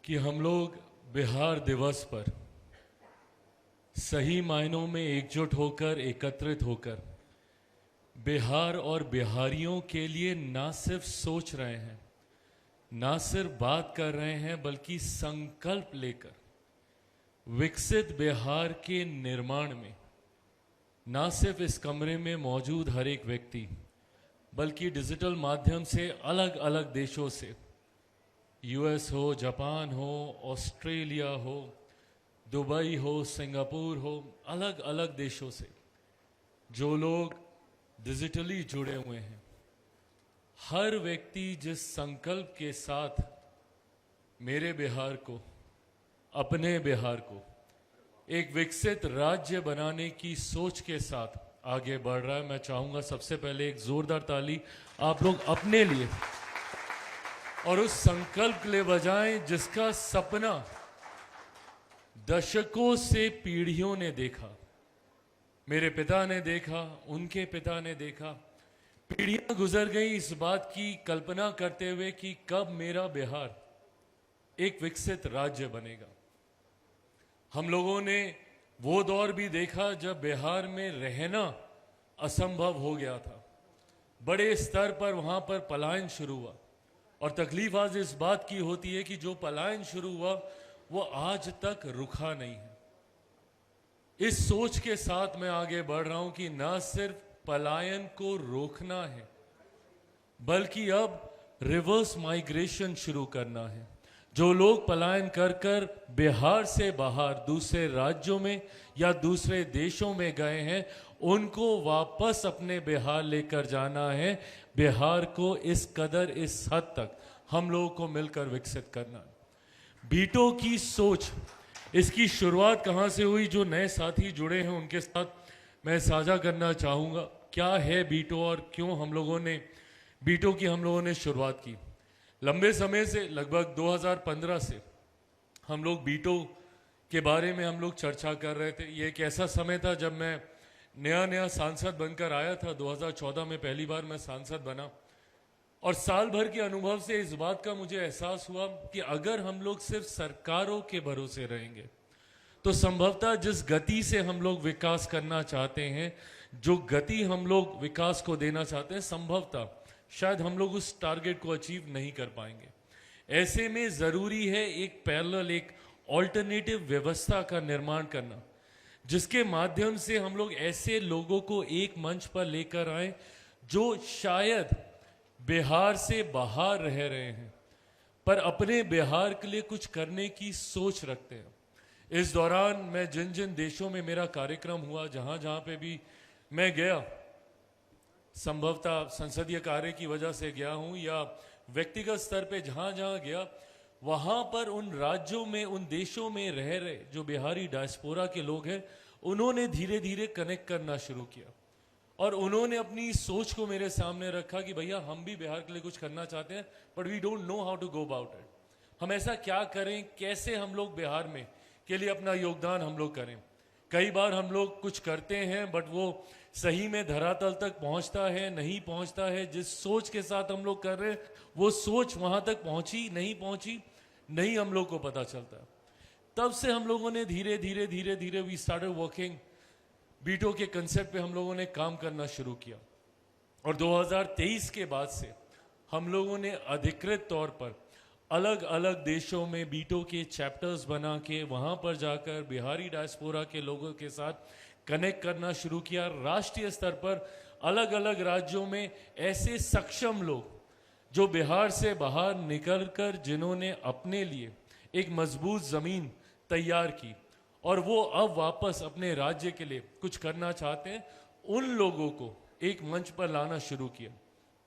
कि हम लोग बिहार दिवस पर सही मायनों में एकजुट होकर, एकत्रित होकर बिहार और बिहारियों के लिए ना सिर्फ सोच रहे हैं, ना सिर्फ बात कर रहे हैं, बल्कि संकल्प लेकर विकसित बिहार के निर्माण में ना सिर्फ इस कमरे में मौजूद हर एक व्यक्ति, बल्कि डिजिटल माध्यम से अलग अलग देशों से, यूएस हो, जापान हो, ऑस्ट्रेलिया हो, दुबई हो, सिंगापुर हो, अलग अलग देशों से जो लोग डिजिटली जुड़े हुए हैं, हर व्यक्ति जिस संकल्प के साथ मेरे बिहार को, अपने बिहार को एक विकसित राज्य बनाने की सोच के साथ आगे बढ़ रहा है, मैं चाहूंगा सबसे पहले एक जोरदार ताली आप लोग अपने लिए और उस संकल्प के लिए बजाएं जिसका सपना दशकों से पीढ़ियों ने देखा। मेरे पिता ने देखा, उनके पिता ने देखा, पीढ़ियां गुजर गई इस बात की कल्पना करते हुए कि कब मेरा बिहार एक विकसित राज्य बनेगा। हम लोगों ने वो दौर भी देखा जब बिहार में रहना असंभव हो गया था, बड़े स्तर पर वहां पर पलायन शुरू हुआ, और तकलीफ आज इस बात की होती है कि जो पलायन शुरू हुआ वो आज तक रुका नहीं है। इस सोच के साथ मैं आगे बढ़ रहा हूं कि ना सिर्फ पलायन को रोकना है, बल्कि अब रिवर्स माइग्रेशन शुरू करना है। जो लोग पलायन कर कर बिहार से बाहर दूसरे राज्यों में या दूसरे देशों में गए हैं, उनको वापस अपने बिहार लेकर जाना है। बिहार को इस कदर, इस हद तक हम लोगों को मिलकर विकसित करना है। बीटो की सोच, इसकी शुरुआत कहाँ से हुई, जो नए साथी जुड़े हैं उनके साथ मैं साझा करना चाहूँगा। क्या है बीटो और क्यों हम लोगों ने बीटो की शुरुआत की। लंबे समय से, लगभग 2015 से हम लोग बीटो के बारे में हम लोग चर्चा कर रहे थे। ये एक ऐसा समय था जब मैं नया नया सांसद बनकर आया था। 2014 में पहली बार मैं सांसद बना, और साल भर के अनुभव से इस बात का मुझे एहसास हुआ कि अगर हम लोग सिर्फ सरकारों के भरोसे रहेंगे तो संभवतः जिस गति से हम लोग विकास करना चाहते हैं, जो गति हम लोग विकास को देना चाहते हैं, संभवतः शायद हम लोग उस टारगेट को अचीव नहीं कर पाएंगे। ऐसे में जरूरी है एक पैरेलल, एक ऑल्टरनेटिव व्यवस्था का निर्माण करना, जिसके माध्यम से हम लोग ऐसे लोगों को एक मंच पर लेकर आए जो शायद बिहार से बाहर रह रहे हैं पर अपने बिहार के लिए कुछ करने की सोच रखते हैं। इस दौरान मैं जिन जिन देशों में मेरा कार्यक्रम हुआ, जहां जहां पे भी मैं गया, संभवतः संसदीय कार्य की वजह से गया हूं या व्यक्तिगत स्तर पे जहां जहां गया, वहां पर उन राज्यों में, उन देशों में रह रहे जो बिहारी डायस्पोरा के लोग हैं, उन्होंने धीरे धीरे कनेक्ट करना शुरू किया और उन्होंने अपनी सोच को मेरे सामने रखा कि भैया हम भी बिहार के लिए कुछ करना चाहते हैं, but we don't know how to go about it. हम ऐसा क्या करें, कैसे हम लोग बिहार में के लिए अपना योगदान हम लोग करें। कई बार हम लोग कुछ करते हैं बट वो सही में धरातल तक पहुंचता है, नहीं पहुंचता है। जिस सोच के साथ हम लोग कर रहे हैं वो सोच वहां तक पहुंची, नहीं हम लोग को पता चलता। तब से हम लोगों ने धीरे धीरे वी स्टार्टेड वर्किंग। बीटो के कंसेप्ट पे हम लोगों ने काम करना शुरू किया, और 2023 के बाद से हम लोगों ने अधिकृत तौर पर अलग अलग देशों में बीटो के चैप्टर्स बना के वहां पर जाकर बिहारी डायस्पोरा के लोगों के साथ कनेक्ट करना शुरू किया। राष्ट्रीय स्तर पर अलग अलग राज्यों में ऐसे सक्षम लोग जो बिहार से बाहर निकलकर, जिन्होंने अपने लिए एक मजबूत जमीन तैयार की और वो अब वापस अपने राज्य के लिए कुछ करना चाहते हैं, उन लोगों को एक मंच पर लाना शुरू किया।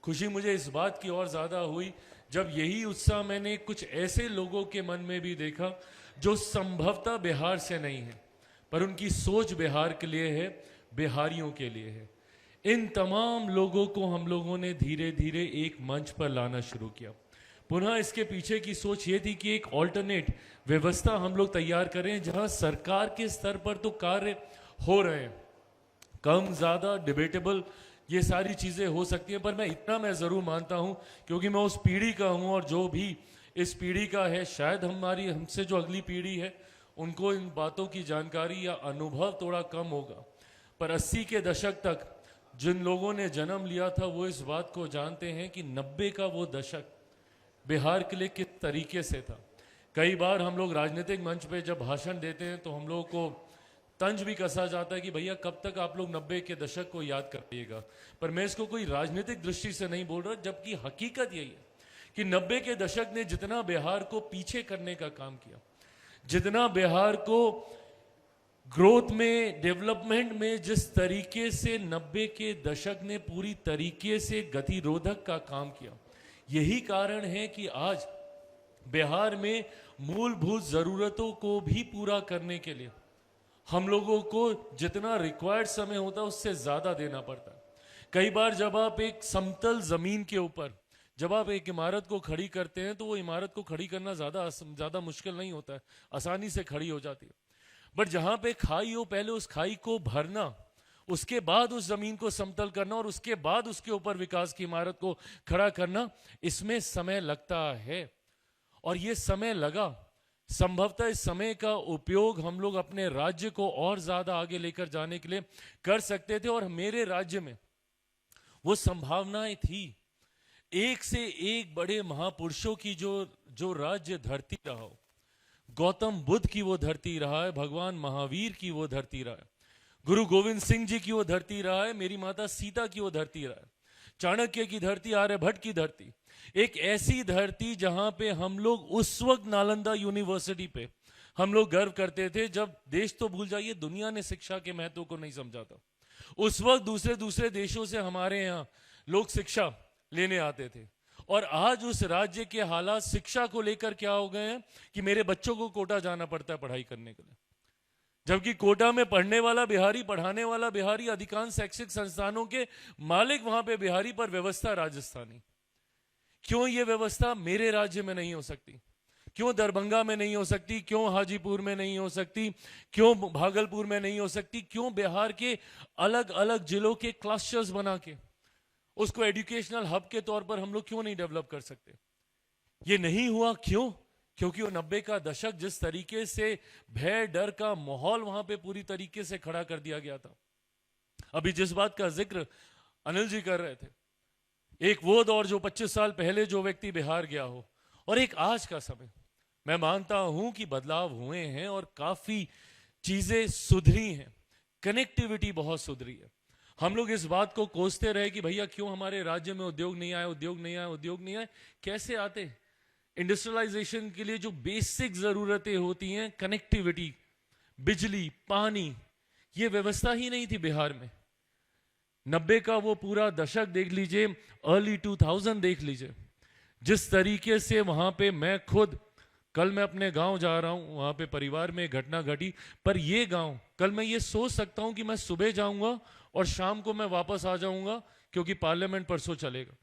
खुशी मुझे इस बात की और ज्यादा हुई जब यही उत्साह मैंने कुछ ऐसे लोगों के मन में भी देखा जो संभवतः बिहार से नहीं है, पर उनकी सोच बिहार के लिए है, बिहारियों के लिए है। इन तमाम लोगों को हम लोगों ने धीरे धीरे एक मंच पर लाना शुरू किया। पुनः इसके पीछे की सोच ये थी कि एक ऑल्टरनेट व्यवस्था हम लोग तैयार करें, जहां सरकार के स्तर पर तो कार्य हो रहे हैं, कम ज्यादा डिबेटेबल ये सारी चीजें हो सकती हैं, पर मैं जरूर मानता हूं, क्योंकि मैं उस पीढ़ी का हूं और जो भी इस पीढ़ी का है, शायद हमारी हमसे जो अगली पीढ़ी है उनको इन बातों की जानकारी या अनुभव थोड़ा कम होगा। पर 80 के दशक तक जिन लोगों ने जन्म लिया था वो इस बात को जानते हैं कि 90 का वो दशक बिहार के लिए किस तरीके से था। कई बार हम लोग राजनीतिक मंच पे जब भाषण देते हैं तो हम लोगों को तंज भी कसा जाता है कि भैया कब तक आप लोग 90 के दशक को याद करिएगा। पर मैं इसको कोई राजनीतिक दृष्टि से नहीं बोल रहा, जबकि हकीकत यही है कि 90 के दशक ने जितना बिहार को पीछे करने का काम किया, जितना बिहार को ग्रोथ में, डेवलपमेंट में जिस तरीके से 90 के दशक ने पूरी तरीके से गतिरोधक का काम किया, यही कारण है कि आज बिहार में मूलभूत जरूरतों को भी पूरा करने के लिए हम लोगों को जितना रिक्वायर्ड समय होता है उससे ज्यादा देना पड़ता है। कई बार जब आप एक समतल जमीन के ऊपर जब आप एक इमारत को खड़ी करते हैं तो वो इमारत को खड़ी करना ज्यादा मुश्किल नहीं होता है, आसानी से खड़ी हो जाती है। बट जहां पे खाई हो, पहले उस खाई को भरना, उसके बाद उस जमीन को समतल करना और उसके बाद उसके ऊपर विकास की इमारत को खड़ा करना, इसमें समय लगता है। और ये समय लगा, संभवतः इस समय का उपयोग हम लोग अपने राज्य को और ज्यादा आगे लेकर जाने के लिए कर सकते थे। और मेरे राज्य में वो संभावनाएं थी। एक से एक बड़े महापुरुषों की जो राज्य धरती रहा हो, गौतम बुद्ध की वो धरती रहा है, भगवान महावीर की वो धरती रहा है, गुरु गोविंद सिंह जी की वो धरती रहा है, मेरी माता सीता की वो धरती रहा है, चाणक्य की धरती, आर्यभट्ट की धरती, एक ऐसी धरती जहां पे हम लोग उस वक्त नालंदा यूनिवर्सिटी पे हम लोग गर्व करते थे, जब देश तो भूल जाइए, दुनिया ने शिक्षा के महत्व को नहीं समझा था। उस वक्त दूसरे देशों से हमारे यहाँ लोग शिक्षा लेने आते थे। और आज उस राज्य के हालात शिक्षा को लेकर क्या हो गए हैं कि मेरे बच्चों को कोटा जाना पड़ता है पढ़ाई करने के लिए, जबकि कोटा में पढ़ने वाला बिहारी, पढ़ाने वाला बिहारी, अधिकांश शैक्षिक संस्थानों के मालिक वहां पे बिहारी, पर व्यवस्था राजस्थानी। क्यों ये व्यवस्था मेरे राज्य में नहीं हो सकती? क्यों दरभंगा में नहीं हो सकती? क्यों हाजीपुर में नहीं हो सकती? क्यों भागलपुर में नहीं हो सकती? क्यों बिहार के अलग अलग जिलों के क्लस्टर्स बना के उसको एजुकेशनल हब के तौर पर हम लोग क्यों नहीं डेवलप कर सकते? ये नहीं हुआ, क्यों? क्योंकि वो 90 का दशक जिस तरीके से भय डर का माहौल वहां पे पूरी तरीके से खड़ा कर दिया गया था। अभी जिस बात का जिक्र अनिल जी कर रहे थे, एक वो दौर जो 25 साल पहले जो व्यक्ति बिहार गया हो और एक आज का समय, मैं मानता हूं कि बदलाव हुए हैं और काफी चीजें सुधरी हैं, कनेक्टिविटी बहुत सुधरी है। हम लोग इस बात को कोसते रहे कि भैया क्यों हमारे राज्य में उद्योग नहीं आए, उद्योग नहीं आए, उद्योग नहीं आए। कैसे आते? इंडस्ट्रियलाइजेशन के लिए जो बेसिक जरूरतें होती हैं, कनेक्टिविटी, बिजली, पानी, ये व्यवस्था ही नहीं थी बिहार में। 90 का वो पूरा दशक देख लीजिए, अर्ली 2000 देख लीजिए, जिस तरीके से वहां पे मैं खुद, कल मैं अपने गांव जा रहा हूं, वहां पे परिवार में घटना घटी, पर ये गांव, कल मैं ये सोच सकता हूं कि मैं सुबह जाऊंगा और शाम को मैं वापस आ जाऊंगा क्योंकि पार्लियामेंट परसों चलेगा।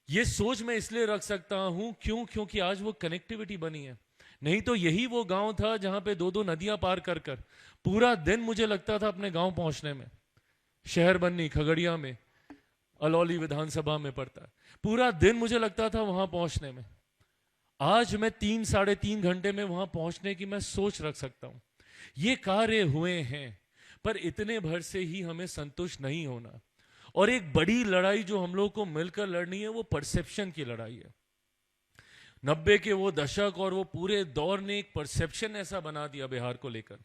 ये सोच मैं इसलिए रख सकता हूं क्यों? क्योंकि आज वो कनेक्टिविटी बनी है। नहीं तो यही वो गांव था जहां पे 2-2 नदियां पार कर कर पूरा दिन मुझे लगता था अपने गांव पहुंचने में। शहर बन्नी खगड़िया में, अलौली विधानसभा में पड़ता है, पूरा दिन मुझे लगता था वहां पहुंचने में। आज मैं 3-3.5 घंटे में वहां पहुंचने की मैं सोच रख सकता हूं। ये कार्य हुए हैं, पर इतने भर से ही हमें संतुष्ट नहीं होना। और एक बड़ी लड़ाई जो हम लोग को मिलकर लड़नी है, वो परसेप्शन की लड़ाई है। 90 के वो दशक और वो पूरे दौर ने एक परसेप्शन ऐसा बना दिया बिहार को लेकर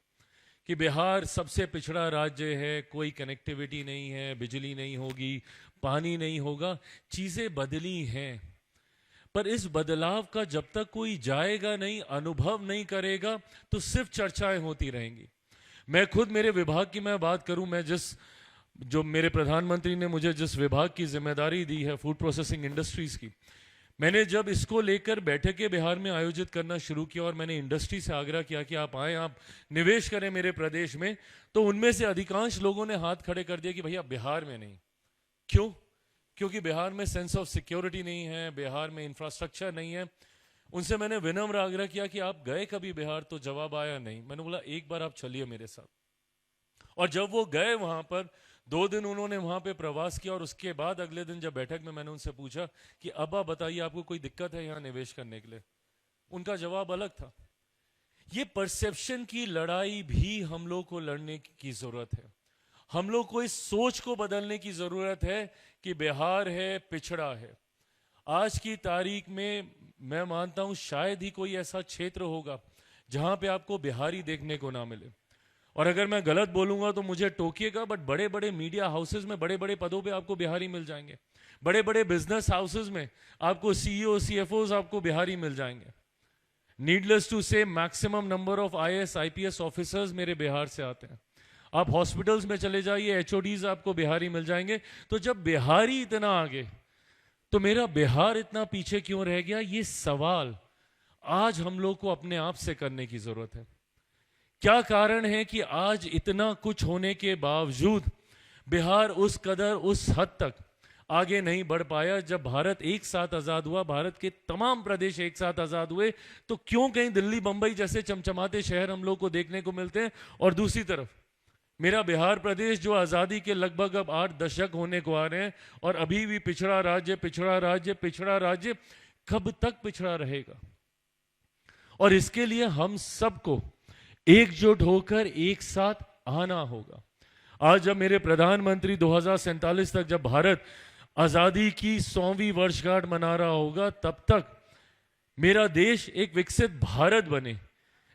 कि बिहार सबसे पिछड़ा राज्य है, कोई कनेक्टिविटी नहीं है, बिजली नहीं होगी, पानी नहीं होगा। चीजें बदली हैं, पर इस बदलाव का जब तक कोई जाएगा नहीं, अनुभव नहीं करेगा, तो सिर्फ चर्चाएं होती रहेंगी। मैं खुद, मेरे विभाग की मैं बात करूं, मैं जो मेरे प्रधानमंत्री ने मुझे जिस विभाग की जिम्मेदारी दी है, फूड प्रोसेसिंग इंडस्ट्रीज की, मैंने जब इसको लेकर बैठकें बिहार में आयोजित करना शुरू किया और मैंने इंडस्ट्री से आग्रह किया कि आप आए, आप निवेश करें मेरे प्रदेश में, तो उनमें से अधिकांश लोगों ने हाथ खड़े कर दिया कि भैया बिहार में नहीं। क्यों? क्योंकि बिहार में सेंस ऑफ सिक्योरिटी नहीं है, बिहार में इंफ्रास्ट्रक्चर नहीं है। उनसे मैंने विनम्र आग्रह किया कि आप गए कभी बिहार? तो जवाब आया नहीं। मैंने बोला एक बार आप चलिए मेरे साथ। और जब वो गए वहां पर, 2 दिन उन्होंने वहां पे प्रवास किया और उसके बाद अगले दिन जब बैठक में मैंने उनसे पूछा कि अब आप बताइए, आपको कोई दिक्कत है यहाँ निवेश करने के लिए? उनका जवाब अलग था। ये परसेप्शन की लड़ाई भी हम लोग को लड़ने की जरूरत है। हम लोग को इस सोच को बदलने की जरूरत है कि बिहार है, पिछड़ा है। आज की तारीख में मैं मानता हूं शायद ही कोई ऐसा क्षेत्र होगा जहां पे आपको बिहारी देखने को ना मिले। और अगर मैं गलत बोलूंगा तो मुझे टोकिएगा, बट बड़े बड़े मीडिया हाउसेज में बड़े बड़े पदों पे आपको बिहारी मिल जाएंगे। बड़े बड़े बिजनेस हाउसेज में आपको सीईओ, सीएफओज आपको बिहारी मिल जाएंगे। नीडलेस टू से maximum number of IAS, IPS officers मेरे बिहार से आते हैं। आप हॉस्पिटल्स में चले जाइए, एचओडीज आपको बिहारी मिल जाएंगे। तो जब बिहारी इतना आगे, तो मेरा बिहार इतना पीछे क्यों रह गया? ये सवाल आज हम लोग को अपने आप से करने की जरूरत है। क्या कारण है कि आज इतना कुछ होने के बावजूद बिहार उस कदर, उस हद तक आगे नहीं बढ़ पाया? जब भारत एक साथ आजाद हुआ, भारत के तमाम प्रदेश एक साथ आजाद हुए, तो क्यों कहीं दिल्ली, बंबई जैसे चमचमाते शहर हम लोग को देखने को मिलते हैं, और दूसरी तरफ मेरा बिहार प्रदेश जो आजादी के लगभग अब 8 दशक होने को आ रहे हैं, और अभी भी पिछड़ा राज्य, पिछड़ा राज्य, पिछड़ा राज्य, कब तक पिछड़ा रहेगा? और इसके लिए हम सबको एकजुट होकर एक साथ आना होगा। आज जब मेरे प्रधानमंत्री 2047 तक जब भारत आजादी की 100वीं वर्षगांठ मना रहा होगा, तब तक मेरा देश एक विकसित भारत बने।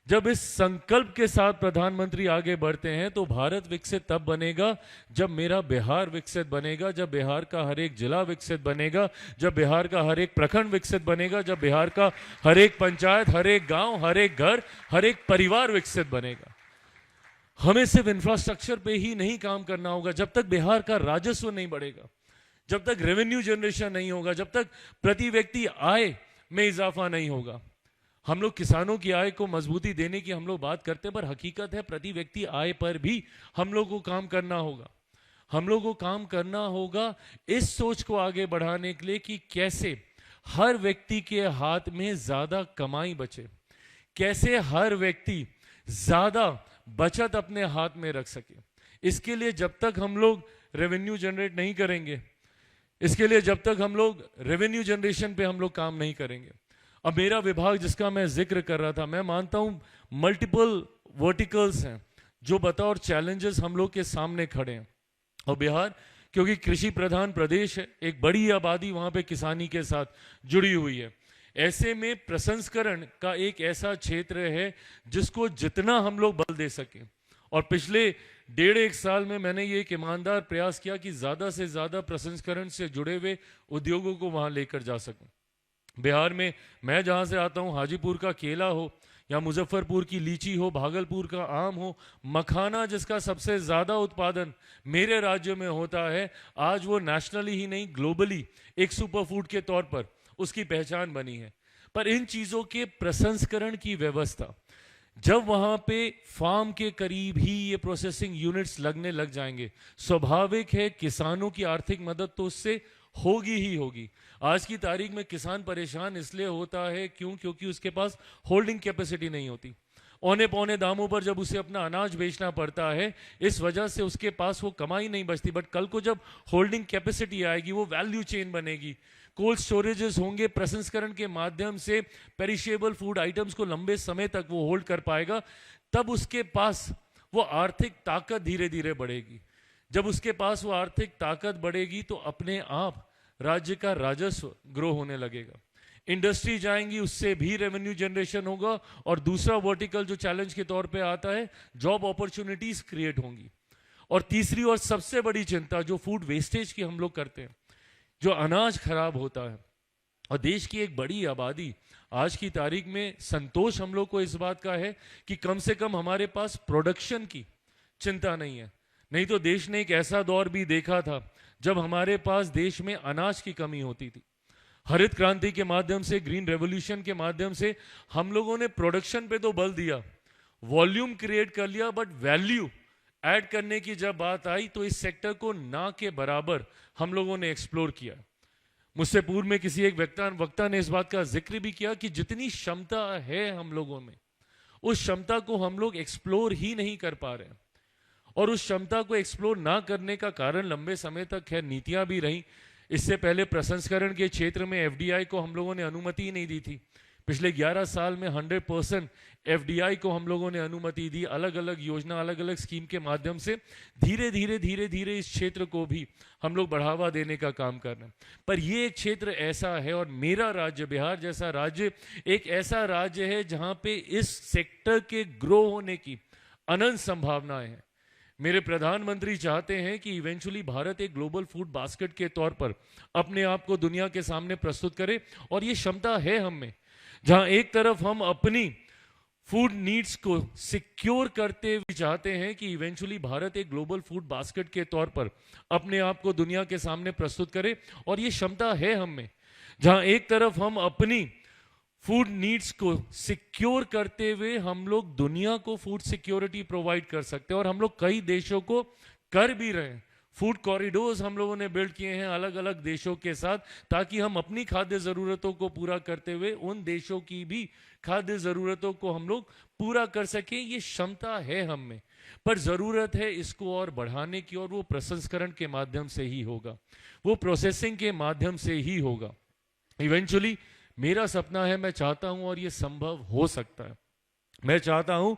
जब इस संकल्प के साथ प्रधानमंत्री आगे बढ़ते हैं, तो भारत विकसित तब बनेगा जब मेरा बिहार विकसित बनेगा, जब बिहार का हर एक जिला विकसित बनेगा, जब बिहार का हर एक प्रखंड विकसित बनेगा, जब बिहार का हर एक पंचायत, हर एक गांव, हर एक घर, हर एक परिवार विकसित बनेगा। हमें सिर्फ इंफ्रास्ट्रक्चर पे ही नहीं काम करना होगा। जब तक बिहार का राजस्व नहीं बढ़ेगा, जब तक रेवेन्यू जनरेशन नहीं होगा, जब तक प्रति व्यक्ति आय में इजाफा नहीं होगा। हम लोग किसानों की आय को मजबूती देने की हम लोग बात करते हैं, पर हकीकत है प्रति व्यक्ति आय पर भी हम लोग को काम करना होगा। हम लोग को काम करना होगा इस सोच को आगे बढ़ाने के लिए कि कैसे हर व्यक्ति के हाथ में ज्यादा कमाई बचे, कैसे हर व्यक्ति ज्यादा बचत अपने हाथ में रख सके। इसके लिए जब तक हम लोग रेवेन्यू जनरेट नहीं करेंगे, इसके लिए जब तक हम लोग रेवेन्यू जनरेशन पे हम लोग काम नहीं करेंगे। अब मेरा विभाग जिसका मैं जिक्र कर रहा था, मैं मानता हूं मल्टीपल वर्टिकल्स हैं जो बतौर चैलेंजेस हम लोग के सामने खड़े हैं। और बिहार क्योंकि कृषि प्रधान प्रदेश है, एक बड़ी आबादी वहां पे किसानी के साथ जुड़ी हुई है। ऐसे में प्रसंस्करण का एक ऐसा क्षेत्र है जिसको जितना हम लोग बल दे सकें, और पिछले 1.5 साल में मैंने ये एक ईमानदार प्रयास किया कि ज्यादा से ज्यादा प्रसंस्करण से जुड़े हुए उद्योगों को वहां लेकर जा सकूं। बिहार में मैं जहां से आता हूं, हाजीपुर का केला हो या मुजफ्फरपुर की लीची हो, भागलपुर का आम हो, मखाना जिसका सबसे ज्यादा उत्पादन मेरे राज्य में होता है, आज वो नेशनली ही नहीं ग्लोबली एक सुपरफूड के तौर पर उसकी पहचान बनी है। पर इन चीजों के प्रसंस्करण की व्यवस्था, जब वहां पे फार्म के करीब ही ये प्रोसेसिंग यूनिट्स लगने लग जाएंगे, स्वाभाविक है किसानों की आर्थिक मदद तो उससे होगी ही होगी। आज की तारीख में किसान परेशान इसलिए होता है क्योंकि उसके पास होल्डिंग कैपेसिटी नहीं होती। औने पौने दामों पर जब उसे अपना अनाज बेचना पड़ता है, इस वजह से उसके पास वो कमाई नहीं बचती। बट कल को जब होल्डिंग कैपेसिटी आएगी, वो वैल्यू चेन बनेगी, कोल्ड स्टोरेजेस होंगे, प्रसंस्करण के माध्यम से पेरिशेबल फूड आइटम्स को लंबे समय तक वो होल्ड कर पाएगा, तब उसके पास वो आर्थिक ताकत धीरे धीरे बढ़ेगी। जब उसके पास वो आर्थिक ताकत बढ़ेगी तो अपने आप राज्य का राजस्व ग्रो होने लगेगा। इंडस्ट्री जाएंगी, उससे भी रेवेन्यू जनरेशन होगा, और दूसरा वर्टिकल जो चैलेंज के तौर पे आता है, जॉब अपॉर्चुनिटीज क्रिएट होंगी। और तीसरी और सबसे बड़ी चिंता जो फूड वेस्टेज की हम लोग करते हैं, जो अनाज खराब होता है, और देश की एक बड़ी आबादी आज की तारीख में, संतोष हम लोग को इस बात का है कि कम से कम हमारे पास प्रोडक्शन की चिंता नहीं है। नहीं तो देश ने एक ऐसा दौर भी देखा था जब हमारे पास देश में अनाज की कमी होती थी। हरित क्रांति के माध्यम से, ग्रीन रेवोल्यूशन के माध्यम से हम लोगों ने प्रोडक्शन पे तो बल दिया, वॉल्यूम क्रिएट कर लिया, बट वैल्यू ऐड करने की जब बात आई तो इस सेक्टर को ना के बराबर हम लोगों ने एक्सप्लोर किया। मुझसे पूर्व में किसी एक वक्ता ने इस बात का जिक्र भी किया कि जितनी क्षमता है हम लोगों में, उस क्षमता को हम लोग एक्सप्लोर ही नहीं कर पा रहे हैं। और उस क्षमता को एक्सप्लोर ना करने का कारण लंबे समय तक खैर नीतियां भी रही। इससे पहले प्रसंस्करण के क्षेत्र में एफडीआई को हम लोगों ने अनुमति ही नहीं दी थी। पिछले 11 साल में 100% एफडीआई को हम लोगों ने अनुमति दी, अलग अलग योजना, अलग अलग स्कीम के माध्यम से धीरे धीरे इस क्षेत्र को भी हम लोग बढ़ावा देने का काम कर रहे हैं। पर ये एक क्षेत्र ऐसा है, और मेरा राज्य बिहार जैसा राज्य एक ऐसा राज्य है जहां पे इस सेक्टर के ग्रो होने की अनंत संभावनाएं हैं। मेरे प्रधानमंत्री चाहते हैं कि इवेंचुअली भारत एक ग्लोबल फूड बास्केट के तौर पर अपने आप को दुनिया के सामने प्रस्तुत करे, और ये क्षमता है हम में, जहां एक तरफ हम अपनी फूड नीड्स को सिक्योर करते हुए चाहते हैं कि इवेंचुअली भारत एक ग्लोबल फूड बास्केट के तौर पर अपने आप को दुनिया के सामने प्रस्तुत करे, और ये क्षमता है हम में, जहां एक तरफ हम अपनी फूड नीड्स को सिक्योर करते हुए हम लोग दुनिया को फूड सिक्योरिटी प्रोवाइड कर सकते हैं, और हम लोग कई देशों को कर भी रहे हैं। फूड कॉरिडोर्स हम लोगों ने बिल्ड किए हैं अलग अलग देशों के साथ, ताकि हम अपनी खाद्य ज़रूरतों को पूरा करते हुए उन देशों की भी खाद्य ज़रूरतों को हम लोग पूरा कर सकें। ये क्षमता है हम में, पर ज़रूरत है इसको और बढ़ाने की, और वो प्रसंस्करण के माध्यम से ही होगा, वो प्रोसेसिंग के माध्यम से ही होगा। इवेंचुअली मेरा सपना है, मैं चाहता हूं, और ये संभव हो सकता है, मैं चाहता हूं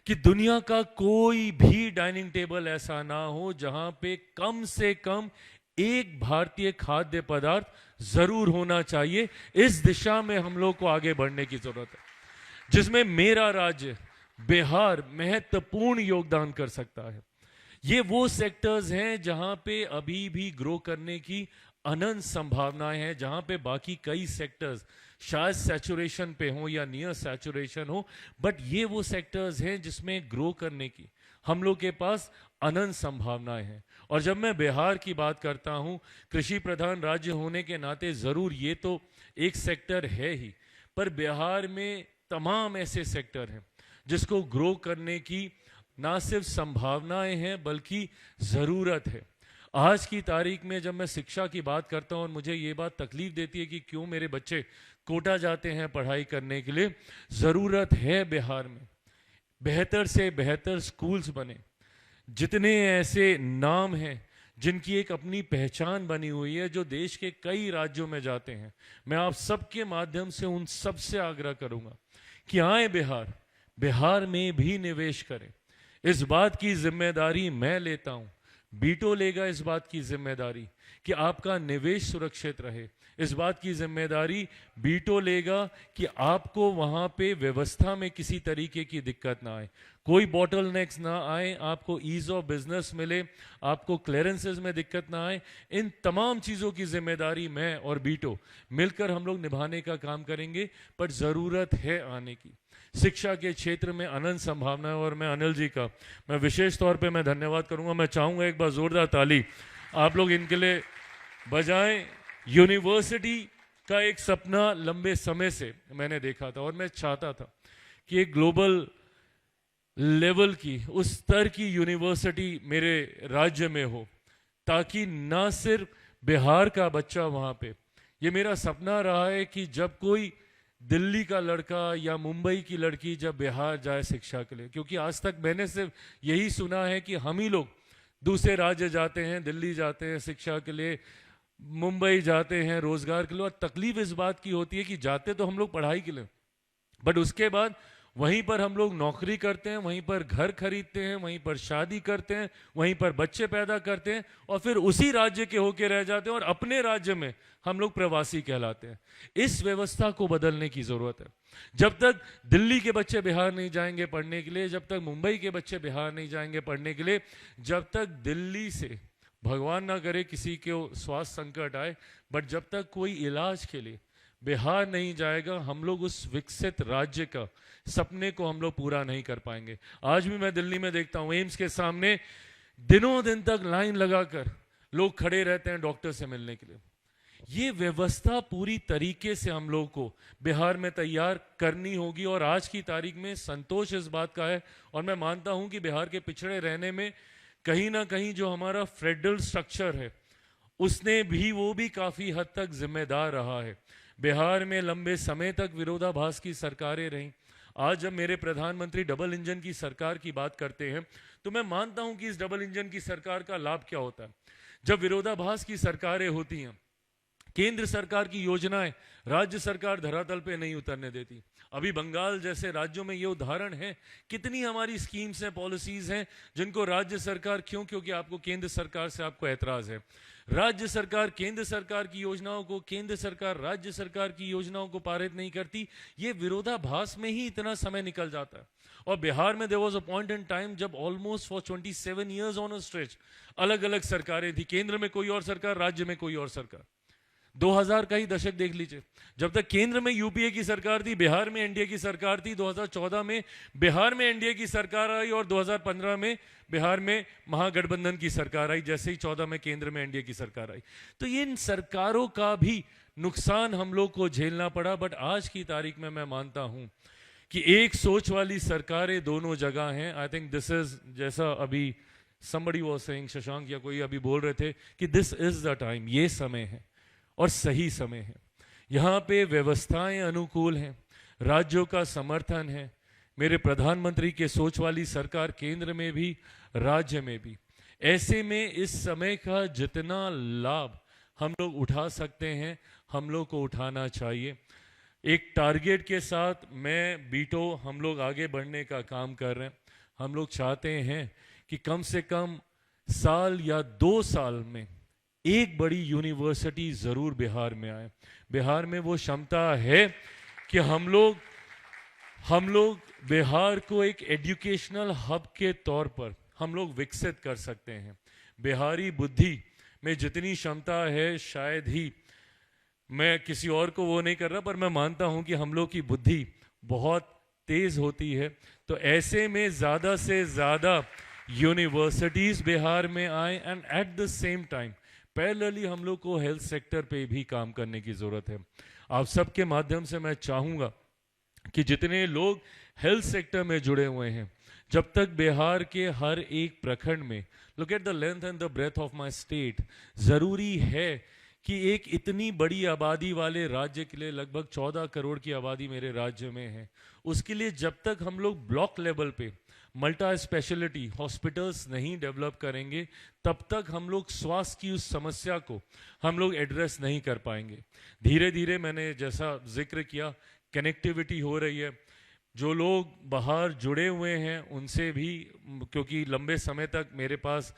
कि दुनिया का कोई भी डाइनिंग टेबल ऐसा ना हो जहां पे कम से कम एक भारतीय खाद्य पदार्थ जरूर होना चाहिए। इस दिशा में हम लोग को आगे बढ़ने की जरूरत है, जिसमें मेरा राज्य बिहार महत्वपूर्ण योगदान कर सकता है। ये वो सेक्टर्स हैं जहां पे अभी भी ग्रो करने की अनंत संभावनाएं हैं, जहां पे बाकी कई सेक्टर्स शायद सैचुरेशन पे हो या नियर सैचुरेशन हो, बट ये वो सेक्टर्स हैं जिसमें ग्रो करने की हम लोग के पास अनंत संभावनाएं हैं। और जब मैं बिहार की बात करता हूं, कृषि प्रधान राज्य होने के नाते जरूर ये तो एक सेक्टर है ही, पर बिहार में तमाम ऐसे सेक्टर हैं जिसको ग्रो करने की ना सिर्फ संभावनाएं हैं बल्कि जरूरत है। आज की तारीख में जब मैं शिक्षा की बात करता हूं, और मुझे ये बात तकलीफ देती है कि क्यों मेरे बच्चे कोटा जाते हैं पढ़ाई करने के लिए, जरूरत है बिहार में बेहतर से बेहतर स्कूल्स बने। जितने ऐसे नाम हैं जिनकी एक अपनी पहचान बनी हुई है, जो देश के कई राज्यों में जाते हैं, मैं आप सबके माध्यम से उन सब से आग्रह करूंगा कि आए बिहार में भी निवेश करें। इस बात की जिम्मेदारी मैं लेता हूं, बीटो लेगा इस बात की जिम्मेदारी कि आपका निवेश सुरक्षित रहे। इस बात की जिम्मेदारी बीटो लेगा कि आपको वहां पे व्यवस्था में किसी तरीके की दिक्कत ना आए, कोई बॉटलनेक्स ना आए, आपको ईज ऑफ बिजनेस मिले, आपको क्लियरेंसेस में दिक्कत ना आए। इन तमाम चीज़ों की जिम्मेदारी मैं और बीटो मिलकर हम लोग निभाने का काम करेंगे, पर ज़रूरत है आने की। शिक्षा के क्षेत्र में अनंत संभावना है, और मैं अनिल जी का मैं विशेष तौर पे मैं धन्यवाद करूंगा। मैं चाहूंगा एक बार जोरदार ताली आप लोग इनके लिए बजाएं। यूनिवर्सिटी का एक सपना लंबे समय से मैंने देखा था, और मैं चाहता था कि एक ग्लोबल लेवल की उस स्तर की यूनिवर्सिटी मेरे राज्य में हो, ताकि ना सिर्फ बिहार का बच्चा वहाँ पे, ये मेरा सपना रहा है कि जब कोई दिल्ली का लड़का या मुंबई की लड़की जब बिहार जाए शिक्षा के लिए, क्योंकि आज तक मैंने सिर्फ यही सुना है कि हम ही लोग दूसरे राज्य जाते हैं, दिल्ली जाते हैं शिक्षा के लिए, मुंबई जाते हैं रोजगार के लिए, और तकलीफ इस बात की होती है कि जाते तो हम लोग पढ़ाई के लिए, बट उसके बाद वहीं पर हम लोग नौकरी करते हैं, वहीं पर घर खरीदते हैं, वहीं पर शादी करते हैं, वहीं पर बच्चे पैदा करते हैं, और फिर उसी राज्य के होके रह जाते हैं, और अपने राज्य में हम लोग प्रवासी कहलाते हैं। इस व्यवस्था को बदलने की जरूरत है। जब तक दिल्ली के बच्चे बिहार नहीं जाएंगे पढ़ने के लिए, जब तक मुंबई के बच्चे बिहार नहीं जाएंगे पढ़ने के लिए, जब तक दिल्ली से भगवान ना करे किसी को स्वास्थ्य संकट आए, बट जब तक कोई इलाज के लिए बिहार नहीं जाएगा, हम लोग उस विकसित राज्य का सपने को हम लोग पूरा नहीं कर पाएंगे। आज भी मैं दिल्ली में देखता हूं, एम्स के सामने दिनों दिन तक लाइन लगाकर लोग खड़े रहते हैं डॉक्टर से मिलने के लिए। ये व्यवस्था पूरी तरीके से हम लोग को बिहार में तैयार करनी होगी, और आज की तारीख में संतोष इस बात का है, और मैं मानता हूं कि बिहार के पिछड़े रहने में कहीं ना कहीं जो हमारा फेडरल स्ट्रक्चर है उसने भी, वो भी काफी हद तक जिम्मेदार रहा है। बिहार में लंबे समय तक विरोधाभास की सरकारें रहीं। आज जब मेरे प्रधानमंत्री डबल इंजन की सरकार की बात करते हैं, तो मैं मानता हूं कि इस डबल इंजन की सरकार का लाभ क्या होता है। जब विरोधाभास की सरकारें होती हैं केंद्र सरकार की योजनाएं राज्य सरकार धरातल पे नहीं उतरने देती। अभी बंगाल जैसे राज्यों में ये उदाहरण है, कितनी हमारी स्कीम्स हैं, पॉलिसीज हैं जिनको राज्य सरकार, क्योंकि आपको केंद्र सरकार से आपको ऐतराज है, राज्य सरकार केंद्र सरकार की योजनाओं को, केंद्र सरकार राज्य सरकार की योजनाओं को पारित नहीं करती। ये विरोधाभास में ही इतना समय निकल जाता है। और बिहार में there was a point in time जब almost for 27 years on a stretch अलग अलग सरकारें थी, केंद्र में कोई और सरकार, राज्य में कोई और सरकार। 2000 का ही दशक देख लीजिए, जब तक केंद्र में यूपीए की सरकार थी, बिहार में एनडीए की सरकार थी। 2014 में बिहार में एनडीए की सरकार आई और 2015 में बिहार में महागठबंधन की सरकार आई, जैसे ही 14 में केंद्र में एनडीए की सरकार आई। तो इन सरकारों का भी नुकसान हम लोग को झेलना पड़ा। बट आज की तारीख में मैं मानता हूं कि एक सोच वाली सरकारें दोनों जगह हैं। आई थिंक दिस इज, जैसा अभी somebody was saying, शशांक या कोई अभी बोल रहे थे कि दिस इज द टाइम, ये समय है और सही समय है। यहाँ पे व्यवस्थाएं अनुकूल हैं, राज्यों का समर्थन है, मेरे प्रधानमंत्री के सोच वाली सरकार केंद्र में भी राज्य में भी। ऐसे में इस समय का जितना लाभ हम लोग उठा सकते हैं, हम लोग को उठाना चाहिए। एक टारगेट के साथ मैं बीटो हम लोग आगे बढ़ने का काम कर रहे हैं। हम लोग चाहते हैं कि कम से कम साल या 2 साल में एक बड़ी यूनिवर्सिटी जरूर बिहार में आए। बिहार में वो क्षमता है कि हम लोग बिहार को एक एजुकेशनल हब के तौर पर हम लोग विकसित कर सकते हैं। बिहारी बुद्धि में जितनी क्षमता है, शायद ही, मैं किसी और को वो नहीं कर रहा, पर मैं मानता हूं कि हम लोग की बुद्धि बहुत तेज होती है। तो ऐसे में ज्यादा से ज्यादा यूनिवर्सिटीज बिहार में आए and at the same time parallelly हम लोग को हेल्थ सेक्टर पे भी काम करने की जरूरत है। आप सबके माध्यम से मैं चाहूंगा कि जितने लोग हेल्थ सेक्टर में जुड़े हुए हैं, जब तक बिहार के हर एक प्रखंड में, look at the length and the breadth of my state, जरूरी है कि एक इतनी बड़ी आबादी वाले राज्य के लिए, लगभग 14 करोड़ की आबादी मेरे राज्य में है, उसके लिए जब तक हम लोग ब्लॉक लेवल पे मल्टी स्पेशलिटी हॉस्पिटल्स नहीं डेवलप करेंगे, तब तक हम लोग स्वास्थ्य की उस समस्या को हम लोग एड्रेस नहीं कर पाएंगे। धीरे धीरे मैंने जैसा जिक्र किया, कनेक्टिविटी हो रही है। जो लोग बाहर जुड़े हुए हैं उनसे भी, क्योंकि लंबे समय तक मेरे पास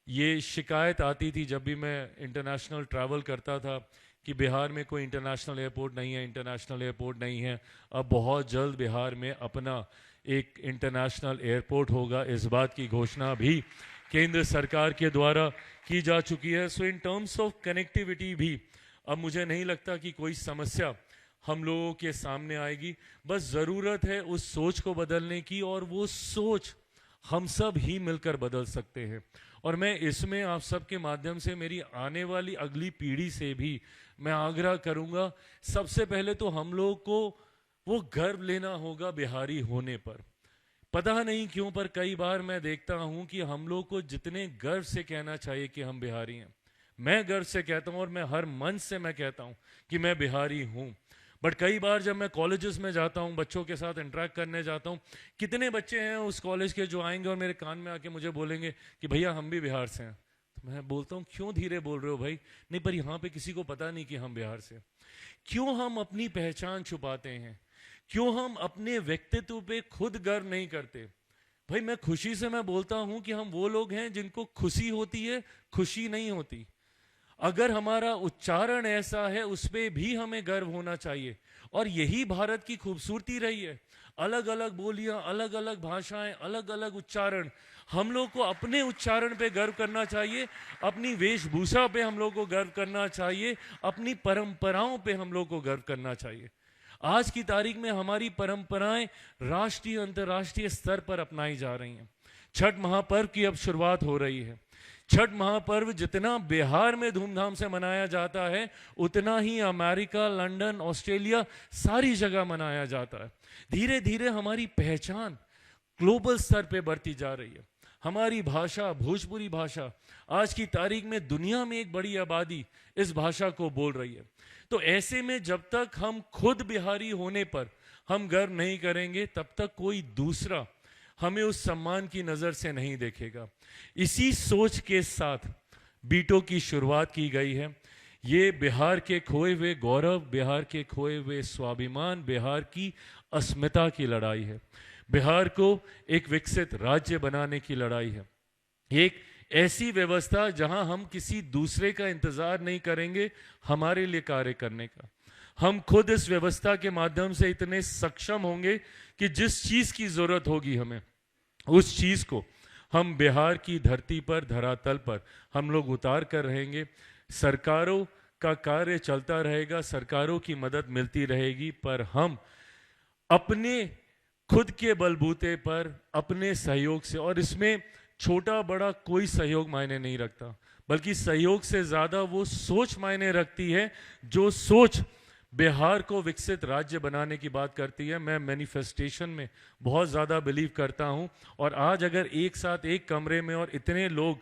ये शिकायत आती थी जब भी मैं इंटरनेशनल ट्रैवल करता था कि बिहार में कोई इंटरनेशनल एयरपोर्ट नहीं है, इंटरनेशनल एयरपोर्ट नहीं है। अब बहुत जल्द बिहार में अपना एक इंटरनेशनल एयरपोर्ट होगा, इस बात की घोषणा भी केंद्र सरकार के द्वारा की जा चुकी है। सो इन टर्म्स ऑफ कनेक्टिविटी भी अब मुझे नहीं लगता कि कोई समस्या हम लोगों के सामने आएगी। बस ज़रूरत है उस सोच को बदलने की, और वो सोच हम सब ही मिलकर बदल सकते हैं। और मैं इसमें आप सबके माध्यम से मेरी आने वाली अगली पीढ़ी से भी मैं आग्रह करूंगा, सबसे पहले तो हम लोग को वो गर्व लेना होगा बिहारी होने पर। पता नहीं क्यों, पर कई बार मैं देखता हूं कि हम लोग को जितने गर्व से कहना चाहिए कि हम बिहारी हैं, मैं गर्व से कहता हूं और मैं हर मन से मैं कहता हूं कि मैं बिहारी हूं। बट कई बार जब मैं कॉलेजेस में जाता हूं, बच्चों के साथ इंटरेक्ट करने जाता हूं, कितने बच्चे हैं उस कॉलेज के जो आएंगे और मेरे कान में आके मुझे बोलेंगे कि भैया हम भी बिहार से हैं। तो मैं बोलता हूं क्यों धीरे बोल रहे हो भाई? नहीं, पर यहाँ पे किसी को पता नहीं कि हम बिहार से। क्यों हम अपनी पहचान छुपाते हैं? क्यों हम अपने व्यक्तित्व पे खुद गर्व नहीं करते? भाई मैं खुशी से मैं बोलता हूं कि हम वो लोग हैं जिनको खुशी होती है, खुशी नहीं होती। अगर हमारा उच्चारण ऐसा है, उस पर भी हमें गर्व होना चाहिए। और यही भारत की खूबसूरती रही है। अलग अलग बोलियां, अलग अलग भाषाएं, अलग अलग उच्चारण। हम लोग को अपने उच्चारण पे गर्व करना चाहिए, अपनी वेशभूषा पे हम लोग को गर्व करना चाहिए, अपनी परंपराओं पे हम लोग को गर्व करना चाहिए। आज की तारीख में हमारी परंपराएं राष्ट्रीय अंतर्राष्ट्रीय स्तर पर अपनाई जा रही हैं। छठ महापर्व की अब शुरुआत हो रही है। छठ महापर्व जितना बिहार में धूमधाम से मनाया जाता है, उतना ही अमेरिका, लंदन, ऑस्ट्रेलिया, सारी जगह मनाया जाता है। धीरे धीरे हमारी पहचान ग्लोबल स्तर पे बढ़ती जा रही है। हमारी भाषा, भोजपुरी भाषा, आज की तारीख में दुनिया में एक बड़ी आबादी इस भाषा को बोल रही है। तो ऐसे में जब तक हम खुद बिहारी होने पर हम गर्व नहीं करेंगे, तब तक कोई दूसरा हमें उस सम्मान की नजर से नहीं देखेगा। इसी सोच के साथ बीटो की शुरुआत की गई है। ये बिहार के खोए हुए गौरव, बिहार के खोए हुए स्वाभिमान, बिहार की अस्मिता की लड़ाई है। बिहार को एक विकसित राज्य बनाने की लड़ाई है। एक ऐसी व्यवस्था जहां हम किसी दूसरे का इंतजार नहीं करेंगे हमारे लिए कार्य करने का। हम खुद इस व्यवस्था के माध्यम से इतने सक्षम होंगे कि जिस चीज की जरूरत होगी हमें, उस चीज को हम बिहार की धरती पर, धरातल पर हम लोग उतार कर रहेंगे। सरकारों का कार्य चलता रहेगा, सरकारों की मदद मिलती रहेगी, पर हम अपने खुद के बलबूते पर, अपने सहयोग से, और इसमें छोटा बड़ा कोई सहयोग मायने नहीं रखता, बल्कि सहयोग से ज्यादा वो सोच मायने रखती है जो सोच बिहार को विकसित राज्य बनाने की बात करती है। मैं मैनिफेस्टेशन में बहुत ज़्यादा बिलीव करता हूं, और आज अगर एक साथ एक कमरे में और इतने लोग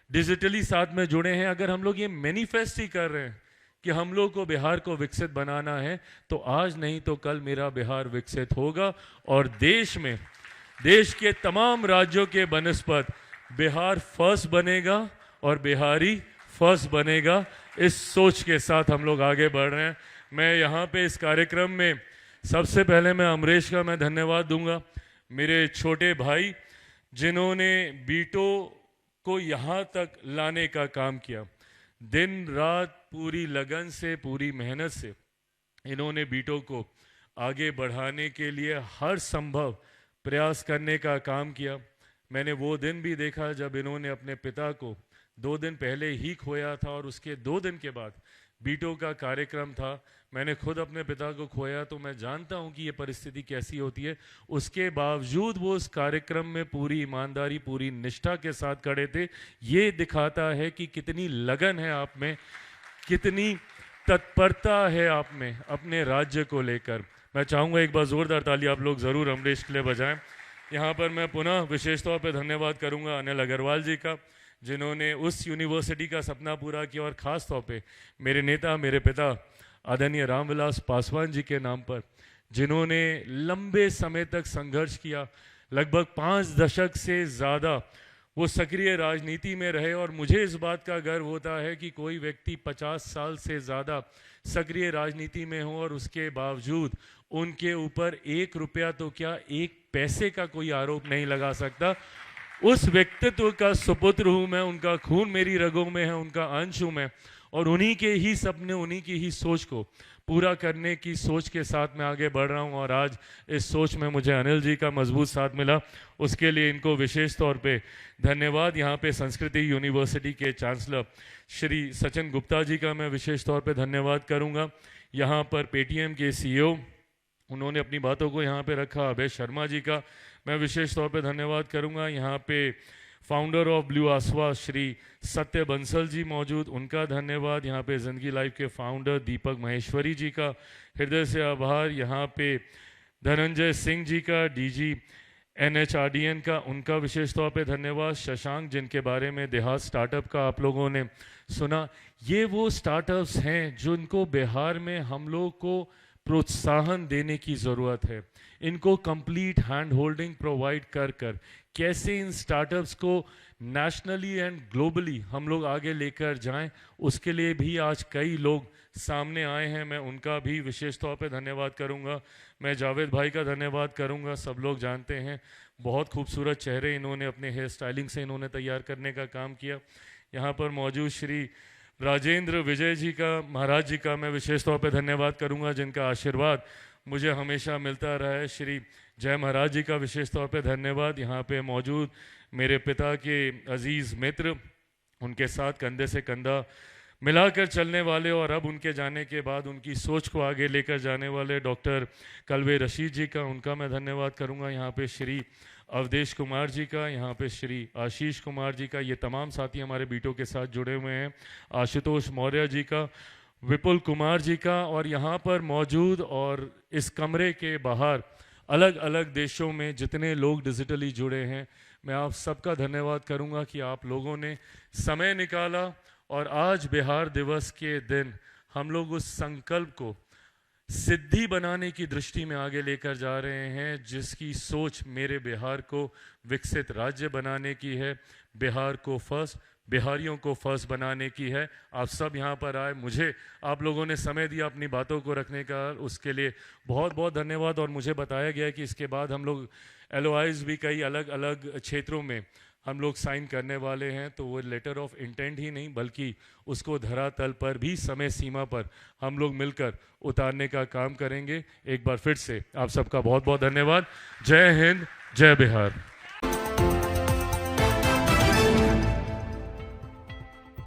डिजिटली साथ में जुड़े हैं, अगर हम लोग ये मैनिफेस्ट ही कर रहे हैं कि हम लोग को बिहार को विकसित बनाना है, तो आज नहीं तो कल मेरा बिहार विकसित होगा और देश में, देश के तमाम राज्यों के बनस्पत बिहार फर्स्ट बनेगा और बिहारी फर्स्ट बनेगा। इस सोच के साथ हम लोग आगे बढ़ रहे हैं। मैं यहाँ पे इस कार्यक्रम में सबसे पहले मैं अमरेश का मैं धन्यवाद दूंगा, मेरे छोटे भाई जिन्होंने बीटो को यहाँ तक लाने का काम किया। दिन रात पूरी लगन से, पूरी मेहनत से इन्होंने बीटो को आगे बढ़ाने के लिए हर संभव प्रयास करने का काम किया। मैंने वो दिन भी देखा जब इन्होंने अपने पिता को 2 दिन पहले ही खोया था, और उसके 2 दिन के बाद बीटो का कार्यक्रम था। मैंने खुद अपने पिता को खोया, तो मैं जानता हूं कि ये परिस्थिति कैसी होती है। उसके बावजूद वो उस कार्यक्रम में पूरी ईमानदारी, पूरी निष्ठा के साथ खड़े थे। ये दिखाता है कि कितनी लगन है आप में, कितनी तत्परता है आप में अपने राज्य को लेकर। मैं चाहूँगा एक बार ज़ोरदार ताली आप लोग ज़रूर अमरेश के लिए बजाएं। यहाँ पर मैं पुनः विशेष तौर पर धन्यवाद करूँगा अनिल अग्रवाल जी का, जिन्होंने उस यूनिवर्सिटी का सपना पूरा किया, और ख़ास तौर पे मेरे नेता, मेरे पिता आदरणीय रामविलास पासवान जी के नाम पर, जिन्होंने लंबे समय तक संघर्ष किया। लगभग 5 दशक से ज़्यादा वो सक्रिय राजनीति में रहे, और मुझे इस बात का गर्व होता है कि कोई व्यक्ति 50 साल से ज़्यादा सक्रिय राजनीति में हो और उसके बावजूद उनके ऊपर 1 रुपया तो क्या 1 पैसे का कोई आरोप नहीं लगा सकता। उस व्यक्तित्व का सुपुत्र हूँ मैं, उनका खून मेरी रगों में है, उनका अंश हूँ मैं, और उन्हीं के ही सपने, उन्हीं की ही सोच को पूरा करने की सोच के साथ मैं आगे बढ़ रहा हूँ। और आज इस सोच में मुझे अनिल जी का मजबूत साथ मिला, उसके लिए इनको विशेष तौर पे धन्यवाद। यहाँ पे संस्कृति यूनिवर्सिटी के चांसलर श्री सचिन गुप्ता जी का मैं विशेष तौर पे धन्यवाद करूँगा। यहाँ पर पेटीएम के CEO, उन्होंने अपनी बातों को यहाँ पे रखा। अभय शर्मा जी का मैं विशेष तौर पे धन्यवाद करूँगा। यहाँ पे फाउंडर ऑफ ब्लू आसवा श्री सत्य बंसल जी मौजूद, उनका धन्यवाद। यहाँ पे जिंदगी लाइफ के फाउंडर दीपक महेश्वरी जी का हृदय से आभार। यहाँ पे धनंजय सिंह जी का, DG NHRDN का, उनका विशेष तौर पे धन्यवाद। शशांक, जिनके बारे में देहात स्टार्टअप का आप लोगों ने सुना, ये वो स्टार्टअप्स हैं जिनको बिहार में हम लोग को प्रोत्साहन देने की ज़रूरत है। इनको कंप्लीट हैंड होल्डिंग प्रोवाइड कर कर कैसे इन स्टार्टअप्स को नेशनली एंड ग्लोबली हम लोग आगे लेकर जाएं, उसके लिए भी आज कई लोग सामने आए हैं। मैं उनका भी विशेष तौर पे धन्यवाद करूंगा। मैं जावेद भाई का धन्यवाद करूंगा। सब लोग जानते हैं बहुत खूबसूरत चेहरे इन्होंने अपने हेयर स्टाइलिंग से इन्होंने तैयार करने का काम किया। यहाँ पर मौजूद श्री राजेंद्र विजय जी का, महाराज जी का मैं विशेष तौर पे धन्यवाद करूंगा, जिनका आशीर्वाद मुझे हमेशा मिलता रहा है। श्री जय महाराज जी का विशेष तौर पे धन्यवाद। यहाँ पे मौजूद मेरे पिता के अजीज़ मित्र, उनके साथ कंधे से कंधा मिलाकर चलने वाले और अब उनके जाने के बाद उनकी सोच को आगे लेकर जाने वाले डॉक्टर कलवे रशीद जी का, उनका मैं धन्यवाद करूँगा। यहाँ पे श्री अवधेश कुमार जी का, यहाँ पे श्री आशीष कुमार जी का, ये तमाम साथी हमारे बीटो के साथ जुड़े हुए हैं। आशुतोष मौर्य जी का, विपुल कुमार जी का, और यहाँ पर मौजूद और इस कमरे के बाहर अलग अलग देशों में जितने लोग डिजिटली जुड़े हैं, मैं आप सबका धन्यवाद करूँगा कि आप लोगों ने समय निकाला और आज बिहार दिवस के दिन हम लोग उस संकल्प को सिद्धि बनाने की दृष्टि में आगे लेकर जा रहे हैं, जिसकी सोच मेरे बिहार को विकसित राज्य बनाने की है। बिहार को फर्स्ट, बिहारियों को फर्स्ट बनाने की है। आप सब यहाँ पर आए, मुझे आप लोगों ने समय दिया अपनी बातों को रखने का, उसके लिए बहुत बहुत धन्यवाद। और मुझे बताया गया है कि इसके बाद हम लोग LOIs भी कई अलग अलग क्षेत्रों में हम लोग साइन करने वाले हैं। तो वो लेटर ऑफ इंटेंट ही नहीं बल्कि उसको धरातल पर भी समय सीमा पर हम लोग मिलकर उतारने का काम करेंगे। एक बार फिर से आप सबका बहुत बहुत धन्यवाद। जय हिंद, जय बिहार।